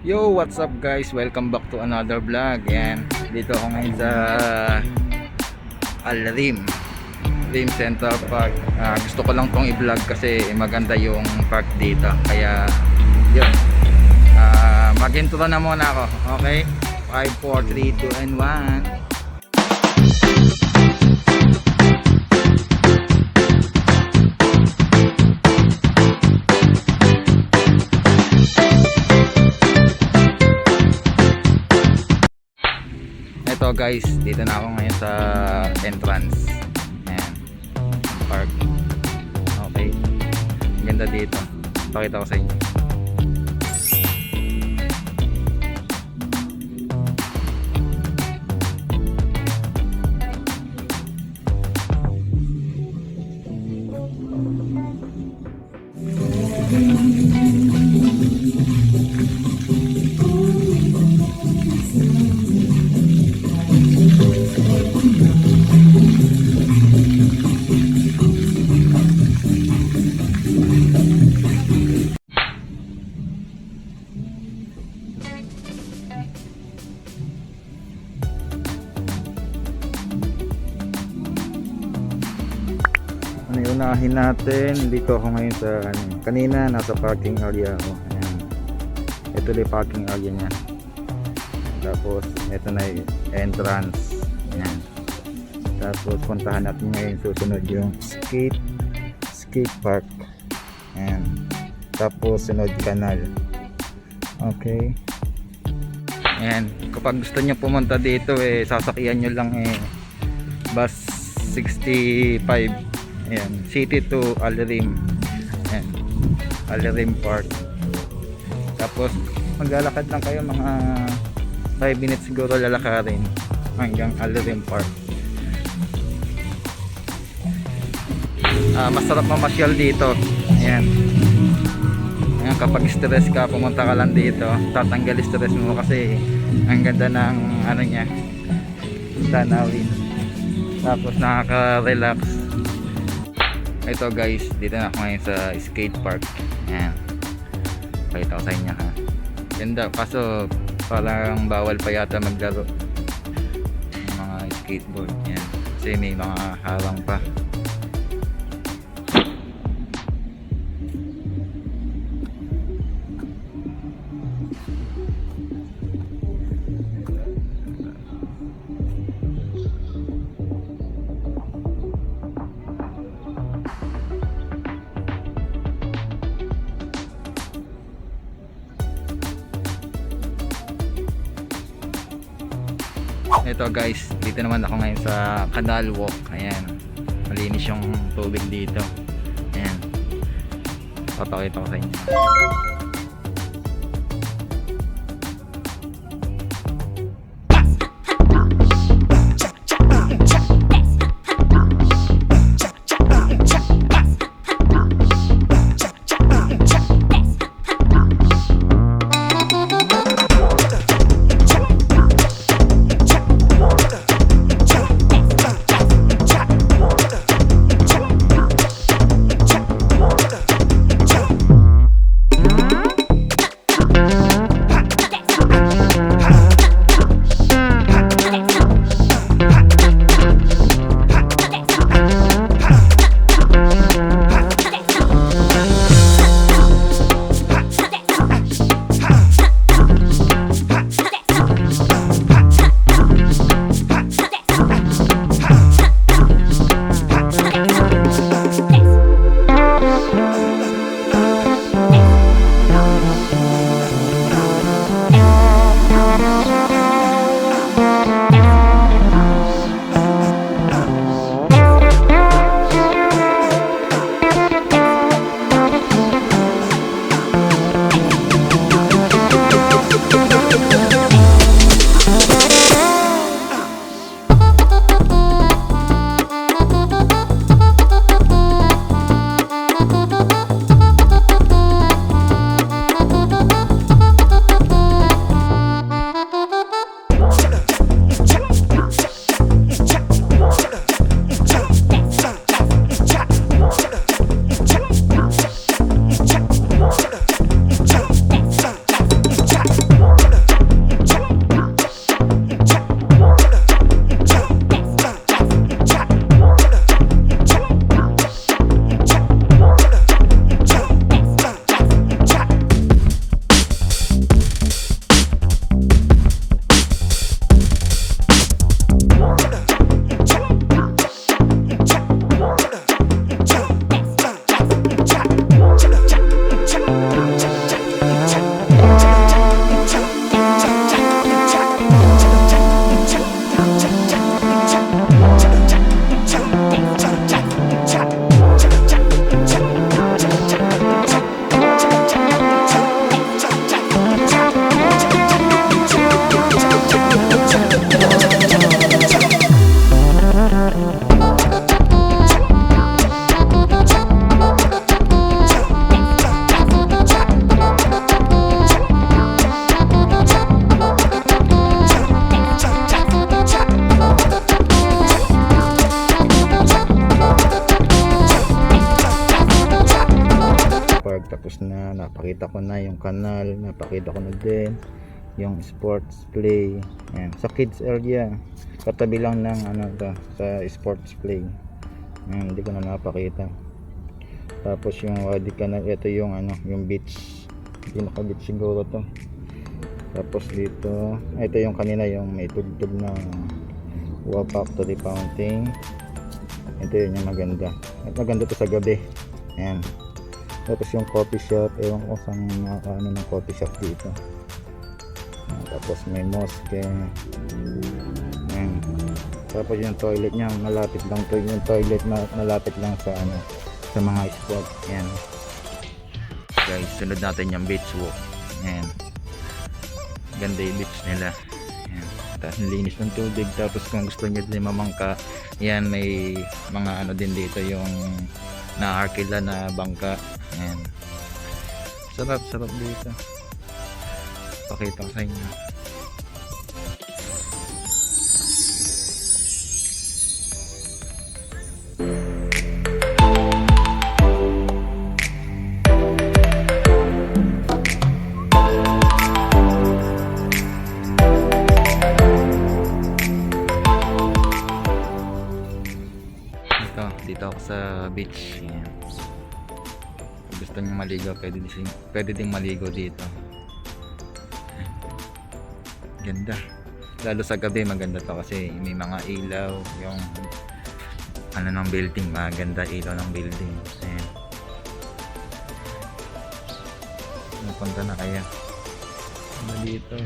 Yo, what's up guys? Welcome back to another vlog. Yan, dito ako ngayon sa Al-Rim Central Park. Gusto ko lang tong i-vlog kasi maganda yung park dito. Kaya yun, mag-intro na muna ako. Okay? 5, 4, 3, 2, and 1. Ito guys, dito na ako ngayon sa entrance. Ayan, park. Okay, ganda dito. Pakita ko sa inyo. Unahin natin, dito ako ngayon sa kanina nasa parking area ako. Ayan. Ito yung parking area niya. Tapos ito na yung entrance. Ayan. Tapos puntahan natin ngayon susunod yung skate park. Ayan. Tapos sunod canal. Okay. Ayan. Kapag gusto niyo pumunta dito sasakyan nyo lang bus 65. Ayan, city to Al-Rim. Ayan, Al-Rim Park. Tapos maglalakad lang kayo mga 5 minutes siguro lalakarin hanggang Al-Rim Park. Masarap mamasyal dito. Ayan. Ayan, kapag stress ka, pumunta ka lang dito, tatanggal stress mo kasi ang ganda ng niya, tanawin. Tapos nakaka-relax. Ito guys, dito na ako ngayon sa skate park. Ayan, pakita ko sa inyo ha. Ganda, kaso parang bawal pa yata maglaro ng mga skateboard. Ayan, kasi may mga harang pa. Ito guys, dito naman ako ngayon sa Canal Walk. Ayan, malinis yung tubig dito. Ayan, papakita ko sa inyo. Tapos na napakita ko na yung kanal, napakita ko na din yung sports play. Ayan, sa kids area, katabi lang ng ano to, sa sports play. Ayan, hindi ko na napakita. Tapos yung Wadi Canal, ito yung ano, yung beach, pinaka beach siguro to. Tapos dito, ito yung kanina yung may tugtog na Wow Factory Fountain. Ito yun yung maganda, at maganda to sa gabi. Ayan. Tapos yung coffee shop, ewan ko saan nakakaano ng coffee shop dito. Tapos may mosque. Ayan. Tapos yung toilet niya malapit lang to, yung toilet malapit lang sa ano, sa mga spot. Ayan guys, sunod natin yung beach walk. Ayan, ganda yung beach nila. Ayan, tapos linis ng tubig. Tapos kung gusto nyo din mamangka, ayan, may mga ano din dito, yung naarkila na bangka. Ayan, sarap dito, pakita ko sa inyo. Dito ako sa beach. Ayan. Kung gusto nyo maligo, pwede ding maligo dito. Ganda, lalo sa gabi maganda to kasi may mga ilaw, yung ano ng building, maganda ilaw ng building. Ayan, napunta na kaya dito.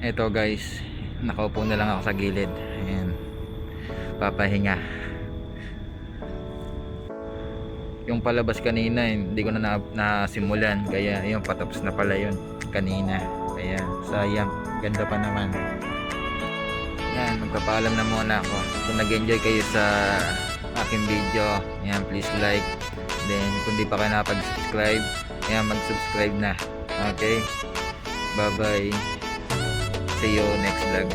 Ito guys, nakaupo na lang ako sa gilid. Ayan, papahinga. yung palabas kanina hindi ko na nasimulan, kaya yun, patapos na pala yun kanina, kaya sayang. Ganda pa naman. Yan, magpapaalam na muna ako. Kung nag-enjoy kayo sa aking video, yan, please like. Then kung di pa kayo nakapag-subscribe, yan, mag-subscribe na. Okay, bye bye, see you next vlog.